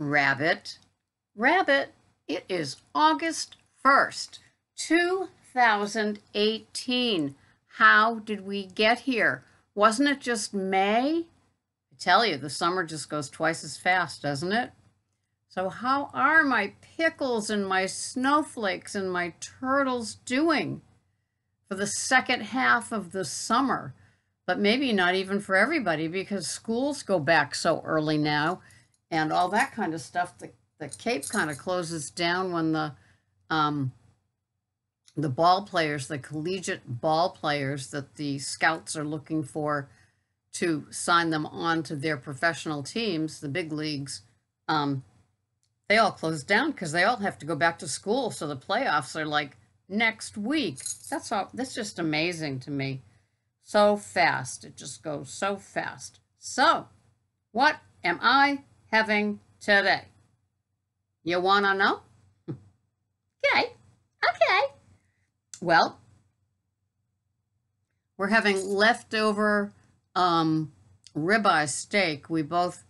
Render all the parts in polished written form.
Rabbit, rabbit, it is August 1st, 2018. How did we get here? Wasn't it just May? I tell you, the summer just goes twice as fast, doesn't it? So how are my pickles and my snowflakes and my turtles doing for the second half of the summer? But maybe not even for everybody because schools go back so early now and all that kind of stuff. The Cape kind of closes down when the ball players, the collegiate ball players that the scouts are looking for to sign them on to their professional teams, the big leagues, they all close down because they all have to go back to school. So the playoffs are like next week. That's just amazing to me. So fast. It just goes so fast. So, what am I having today? You want to know? Okay. Well, we're having leftover ribeye steak. We both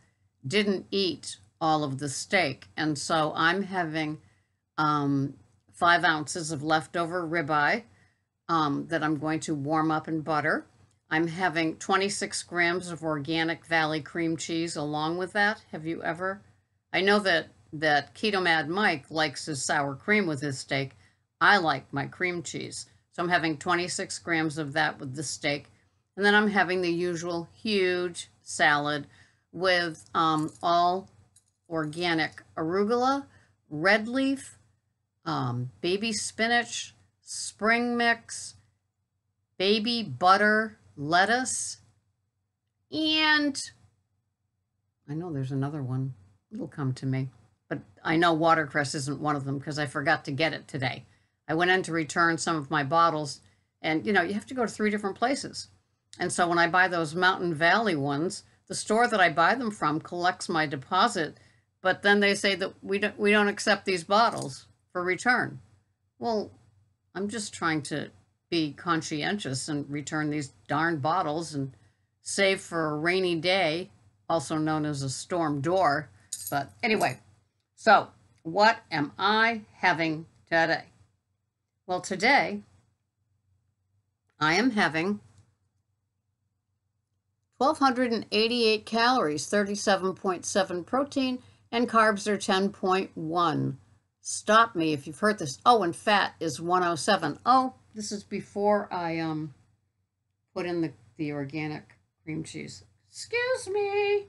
didn't eat all of the steak, and so I'm having 5 ounces of leftover ribeye that I'm going to warm up in butter. I'm having 26 grams of organic Valley cream cheese along with that. Have you ever? I know that Keto Mad Mike likes his sour cream with his steak. I like my cream cheese. So I'm having 26 grams of that with the steak. And then I'm having the usual huge salad with all organic arugula, red leaf, baby spinach, spring mix, baby butter, lettuce, and I know there's another one. It'll come to me. But I know watercress isn't one of them because I forgot to get it today. I went in to return some of my bottles, and you have to go to 3 different places. And so when I buy those Mountain Valley ones, the store that I buy them from collects my deposit, but then they say that we don't accept these bottles for return. Well, I'm just trying to be conscientious and return these darn bottles and save for a rainy day, also known as a storm door. But anyway, so what am I having today? Well, today I am having 1,288 calories, 37.7 protein, and carbs are 10.1. Stop me if you've heard this. Oh, and fat is 107. Oh, this is before I put in the organic cream cheese. Excuse me.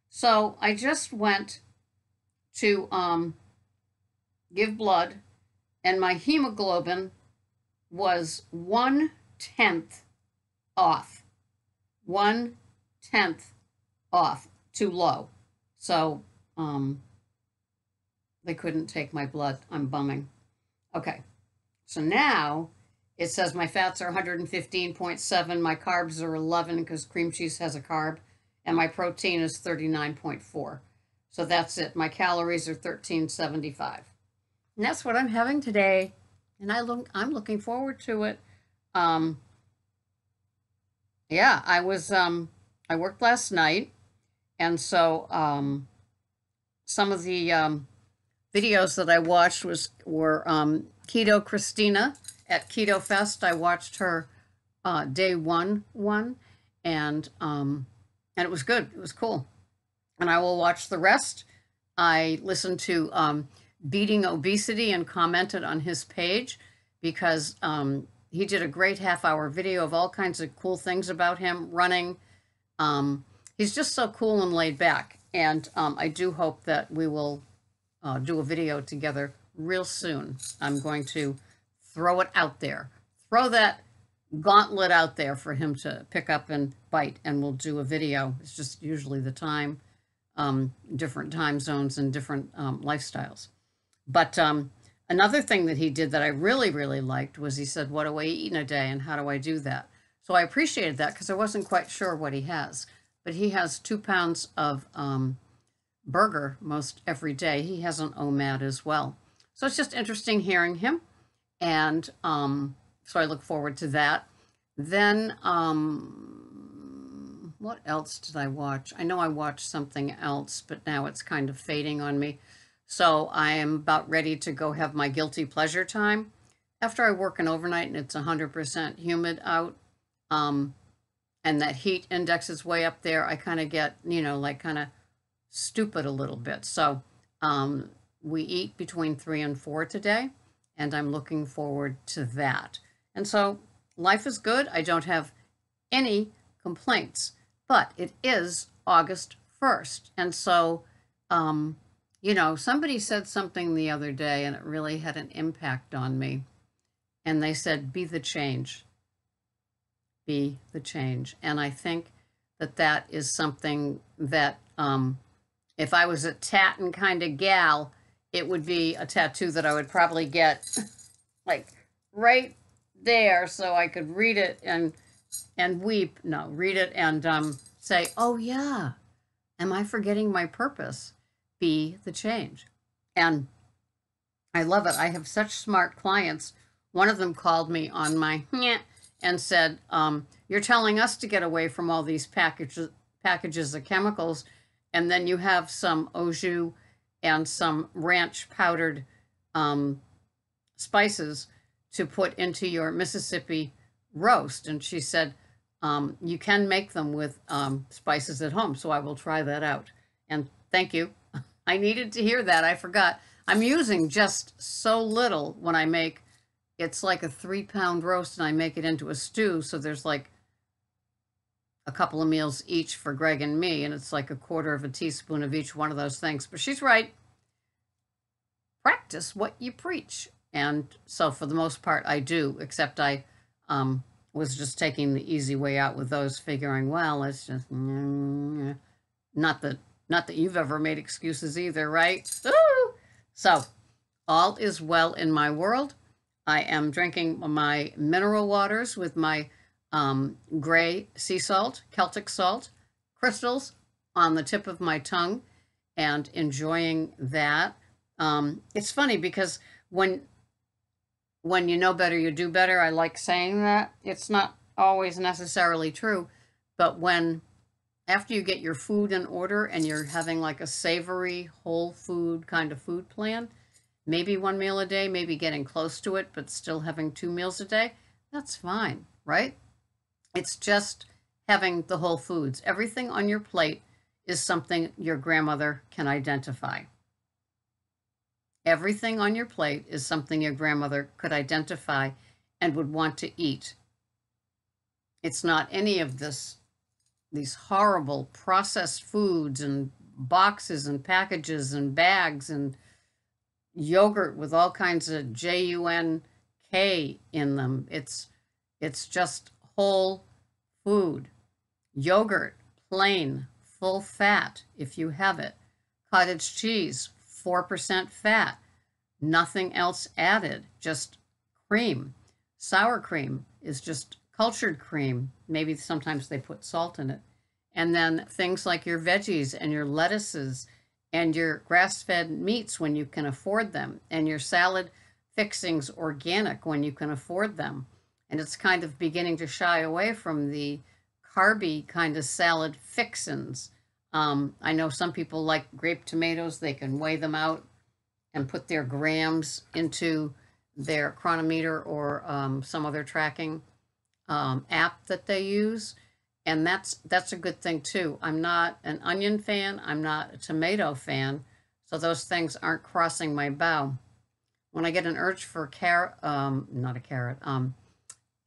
So I just went to give blood, and my hemoglobin was 1/10 off. 1/10 off, too low. So they couldn't take my blood. I'm bumming. Okay, so now it says my fats are 115.7, my carbs are 11 because cream cheese has a carb, and my protein is 39.4. So that's it. My calories are 1375. And that's what I'm having today. And I'm looking forward to it. Yeah, I worked last night. And so some of the videos that I watched were Keto Christina at Keto Fest. I watched her day one, and it was good. It was cool. And I will watch the rest. I listened to Beating Obesity and commented on his page because he did a great half-hour video of all kinds of cool things about him running. He's just so cool and laid back. And I do hope that we will do a video together real soon. I'm going to throw it out there. Throw that gauntlet out there for him to pick up and bite, and we'll do a video. It's just usually the time, different time zones and different lifestyles. But another thing that he did that I really, really liked was he said, what do I eat in a day and how do I do that? So I appreciated that because I wasn't quite sure what he has. But he has 2 pounds of burger most every day. He has an OMAD as well. So it's just interesting hearing him. And so I look forward to that. Then What else did I watch? I know I watched something else, but now it's kind of fading on me. So I am about ready to go have my guilty pleasure time. After I work an overnight and it's 100% humid out, um, and that heat index is way up there, I kind of get, like kind of stupid a little bit. So we eat between 3 and 4 today, and I'm looking forward to that. And so life is good. I don't have any complaints, but it is August 1st. And so, somebody said something the other day and it really had an impact on me. And they said, be the change. Be the change. And I think that that is something that, if I was a tatin kind of gal, it would be a tattoo that I would probably get like right there so I could read it and weep. No, read it and say, oh yeah, am I forgetting my purpose? Be the change. And I love it. I have such smart clients. One of them called me on my and said, you're telling us to get away from all these packages of chemicals, and then you have some au jus and some ranch powdered spices to put into your Mississippi roast. And she said, you can make them with spices at home, so I will try that out. And thank you. I needed to hear that. I forgot. I'm using just so little when I make. It's like a 3-pound roast, and I make it into a stew, so there's like a couple of meals each for Greg and me, and it's like 1/4 teaspoon of each one of those things. But she's right. Practice what you preach. And so for the most part, I do, except I was just taking the easy way out with those, figuring, well, it's just not that you've ever made excuses either, right? Ooh! So all is well in my world. I am drinking my mineral waters with my gray sea salt, Celtic salt, crystals on the tip of my tongue, and enjoying that. It's funny because when you know better, you do better. I like saying that. It's not always necessarily true, but after you get your food in order and you're having like a savory, whole food kind of food plan, maybe 1 meal a day, maybe getting close to it, but still having 2 meals a day, that's fine, right? It's just having the whole foods. Everything on your plate is something your grandmother can identify. Everything on your plate is something your grandmother could identify and would want to eat. It's not any of these horrible processed foods and boxes and packages and bags and yogurt with all kinds of JUNK in them. It's just whole food. Yogurt, plain, full fat if you have it. Cottage cheese, 4% fat. Nothing else added, just cream. Sour cream is just cultured cream. Maybe sometimes they put salt in it. And then things like your veggies and your lettuces and your grass-fed meats when you can afford them, and your salad fixings organic when you can afford them. And it's kind of beginning to shy away from the carby kind of salad fixins. I know some people like grape tomatoes. They can weigh them out and put their grams into their chronometer or some other tracking app that they use. And that's a good thing too. I'm not an onion fan. I'm not a tomato fan. So those things aren't crossing my bow. When I get an urge for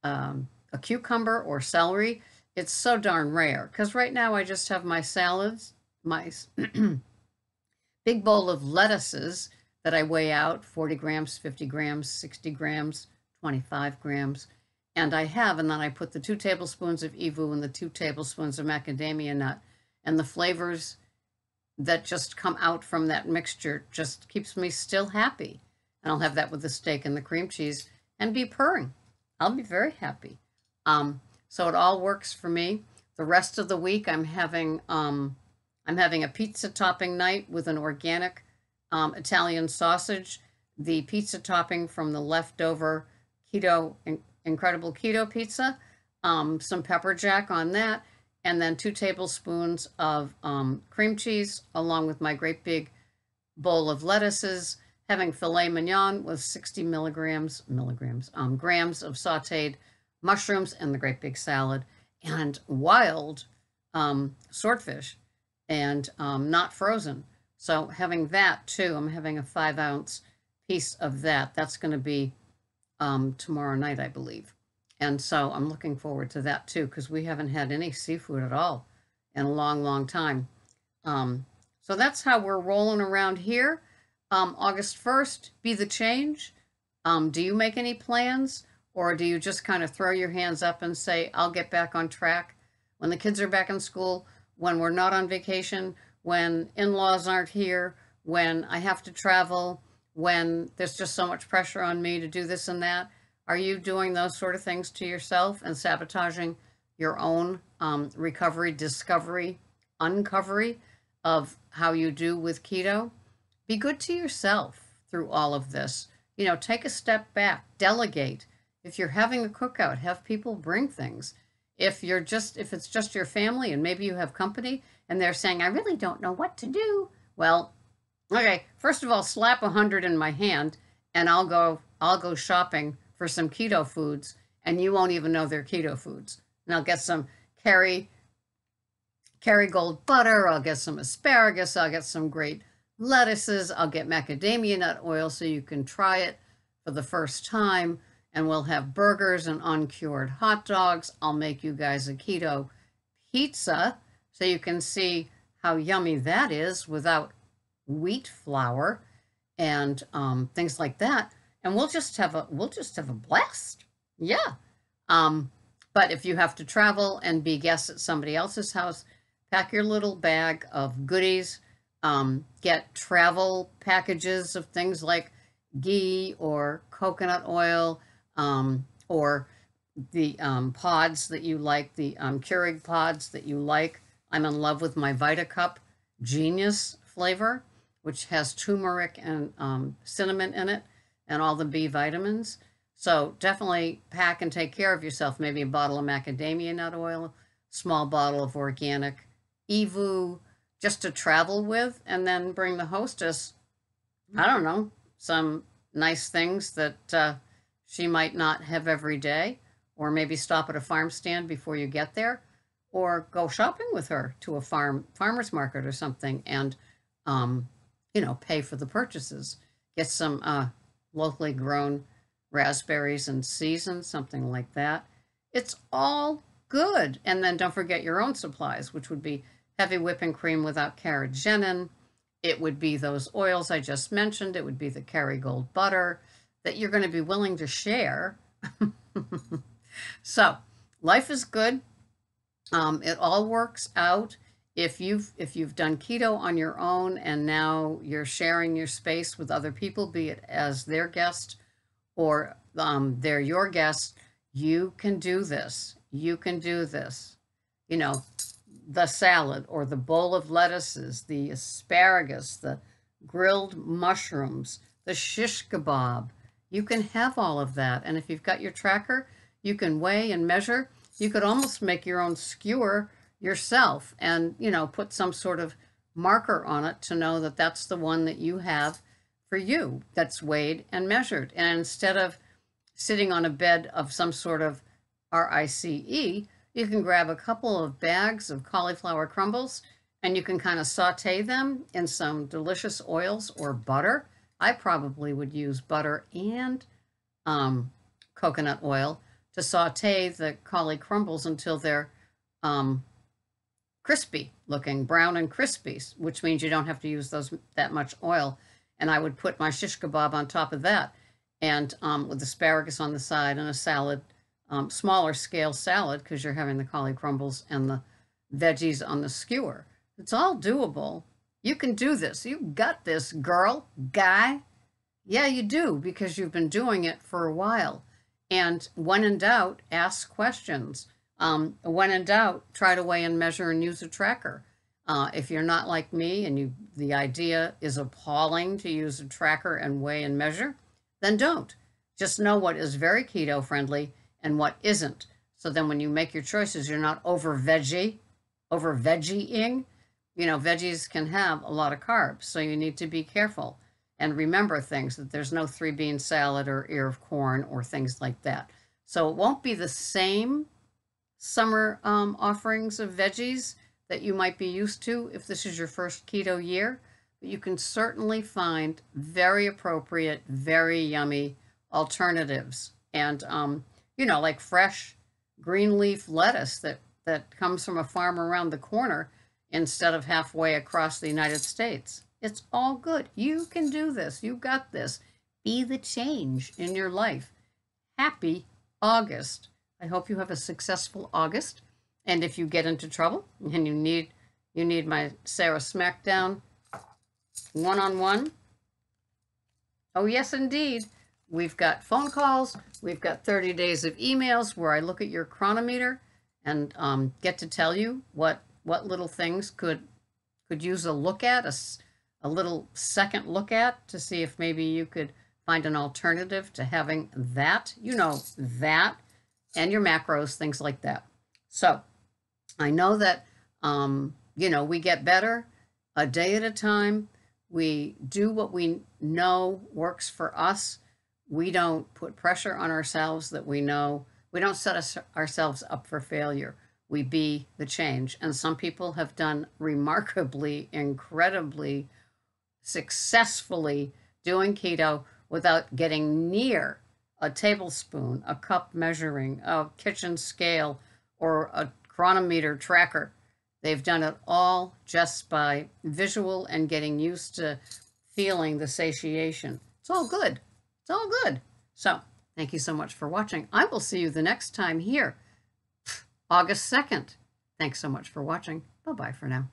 a cucumber or celery, it's so darn rare. Because right now I just have my salads, my big bowl of lettuces that I weigh out, 40 grams, 50 grams, 60 grams, 25 grams. And then I put the 2 tablespoons of Evu and the 2 tablespoons of macadamia nut, and the flavors that just come out from that mixture just keeps me still happy. And I'll have that with the steak and the cream cheese and be purring. I'll be very happy. So it all works for me. The rest of the week I'm having a pizza topping night with an organic Italian sausage, the pizza topping from the leftover incredible keto pizza, some pepper jack on that, and then 2 tablespoons of cream cheese, along with my great big bowl of lettuces, having filet mignon with 60 grams of sauteed mushrooms and the great big salad, and wild swordfish, and not frozen. So having that too, I'm having a 5-ounce piece of that. That's going to be tomorrow night, I believe. And so I'm looking forward to that too, because we haven't had any seafood at all in a long, long time. So that's how we're rolling around here. August 1st, be the change. Do you make any plans, or do you just kind of throw your hands up and say, I'll get back on track when the kids are back in school, when we're not on vacation, when in-laws aren't here, when I have to travel, when there's just so much pressure on me to do this and that? Are you doing those sort of things to yourself and sabotaging your own recovery, discovery, uncovery of how you do with keto? Be good to yourself through all of this. You know, take a step back, delegate. If you're having a cookout, have people bring things. If it's just your family and maybe you have company and they're saying, I really don't know what to do. Well, okay, first of all, slap 100 in my hand and I'll go shopping for some keto foods, and you won't even know they're keto foods. And I'll get some Kerrygold butter, I'll get some asparagus, I'll get some great lettuces, I'll get macadamia nut oil so you can try it for the first time, and we'll have burgers and uncured hot dogs. I'll make you guys a keto pizza so you can see how yummy that is without wheat flour and things like that. And we'll just have a blast. Yeah. But if you have to travel and be guests at somebody else's house, pack your little bag of goodies. Get travel packages of things like ghee or coconut oil, or the pods that you like, the Keurig pods that you like. I'm in love with my VitaCup Genius flavor, which has turmeric and cinnamon in it and all the B vitamins. So definitely pack and take care of yourself. Maybe a bottle of macadamia nut oil, small bottle of organic Evu, just to travel with, and then bring the hostess, I don't know, some nice things that she might not have every day, or maybe stop at a farm stand before you get there, or go shopping with her to a farmer's market or something, and pay for the purchases. Get some locally grown raspberries and seasoned, something like that. It's all good. And then don't forget your own supplies, which would be heavy whipping cream without carrageenan. It would be those oils I just mentioned. It would be the Kerrygold butter that you're going to be willing to share. So life is good. It all works out. If you've done keto on your own and now you're sharing your space with other people, be it as their guest or they're your guest, you can do this. You can do this. You know, the salad or the bowl of lettuces, the asparagus, the grilled mushrooms, the shish kebab. You can have all of that. And if you've got your tracker, you can weigh and measure. You could almost make your own skewer yourself and, put some sort of marker on it to know that that's the one that you have for you, that's weighed and measured. And instead of sitting on a bed of some sort of RICE, you can grab a couple of bags of cauliflower crumbles and you can kind of saute them in some delicious oils or butter. I probably would use butter and coconut oil to saute the cauli crumbles until they're crispy looking, brown and crispy, which means you don't have to use that much oil. And I would put my shish kebab on top of that, and with asparagus on the side and a salad, smaller scale salad, because you're having the cauli crumbles and the veggies on the skewer. It's all doable. You can do this. You got this, girl, guy. Yeah, you do, because you've been doing it for a while. And when in doubt, ask questions. When in doubt, try to weigh and measure and use a tracker. If you're not like me and the idea is appalling to use a tracker and weigh and measure, then don't. Just know what is very keto friendly and what isn't. So then when you make your choices, you're not over veggie over veggieing. You know, veggies can have a lot of carbs, so you need to be careful and remember things that there's no 3-bean salad or ear of corn or things like that. So it won't be the same summer offerings of veggies that you might be used to if this is your first keto year, but you can certainly find very appropriate, very yummy alternatives. And, you know, like fresh green leaf lettuce that comes from a farm around the corner instead of halfway across the United States. It's all good. You can do this. You got this. Be the change in your life. Happy August. I hope you have a successful August. And if you get into trouble and you need my Sarah Smackdown one-on-one, oh yes indeed, we've got phone calls, we've got 30 days of emails where I look at your chronometer and get to tell you what little things could use a look at, a little second look at, to see if maybe you could find an alternative to having that, you know, that, and your macros, things like that. So I know that, you know, we get better a day at a time. We do what we know works for us. We don't put pressure on ourselves that we know. We don't set ourselves up for failure. We be the change. And some people have done remarkably, incredibly, successfully doing keto without getting near a tablespoon, a cup measuring, a kitchen scale, or a chronometer tracker. They've done it all just by visual and getting used to feeling the satiation. It's all good. It's all good. So thank you so much for watching. I will see you the next time here, August 2nd. Thanks so much for watching. Bye-bye for now.